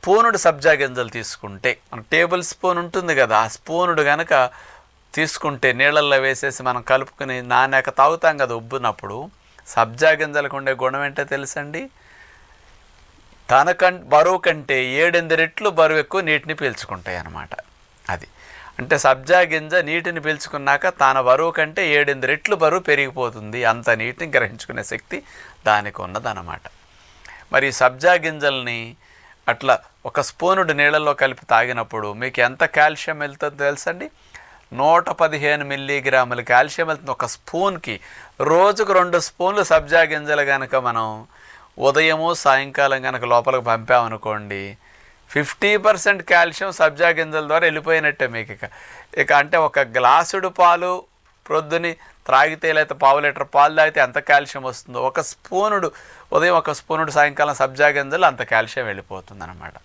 స్పూనుడు సబ్జా గింజలు తీసుకుంటే, మన టేబుల్ స్పూన్ ఉంటుంది కదా, ఆ స్పూనుడు కనుక తీసుకుంటే నీళ్ళల్లో వేసేసి మనం కలుపుకుని నానాక తాగుతాం కదా ఉబ్బునప్పుడు, సబ్జా గింజలకు ఉండే గుణం ఏంటో తెలుసండి, బరువు కంటే 7-8 రెట్లు బరువు ఎక్కువ నీటిని పీల్చుకుంటాయి అన్నమాట. అది అంటే సబ్జా గింజ నీటిని పీల్చుకున్నాక తన బరువు కంటే 7-8 రెట్లు బరువు పెరిగిపోతుంది. అంత నీటిని గ్రహించుకునే శక్తి దానికి ఉన్నదన్నమాట. మరి సబ్జా గింజల్ని అట్లా ఒక స్పూనుడు నీళ్ళల్లో కలిపి తాగినప్పుడు మీకు ఎంత కాల్షియం వెళ్తుందో తెలుసండి? 115 మిల్లీగ్రాముల కాల్షియం వెళ్తుంది ఒక స్పూన్కి. రోజుకు 2 స్పూన్లు సబ్జా గింజలు కనుక మనం ఉదయము సాయంకాలం కనుక లోపలికి పంపామనుకోండి, 50% కాల్షియం సబ్జా గింజల ద్వారా వెళ్ళిపోయినట్టే మీకు. ఇక అంటే ఒక గ్లాసుడు పాలు ప్రొద్దుని త్రాగితే లేకపోతే పావు లీటర్ పాలు తాగితే ఎంత కాల్షియం వస్తుందో, ఒక స్పూనుడు ఉదయం, ఒక స్పూనుడు సాయంకాలం సబ్జా గింజలు అంత కాల్షియం వెళ్ళిపోతుంది అన్నమాట.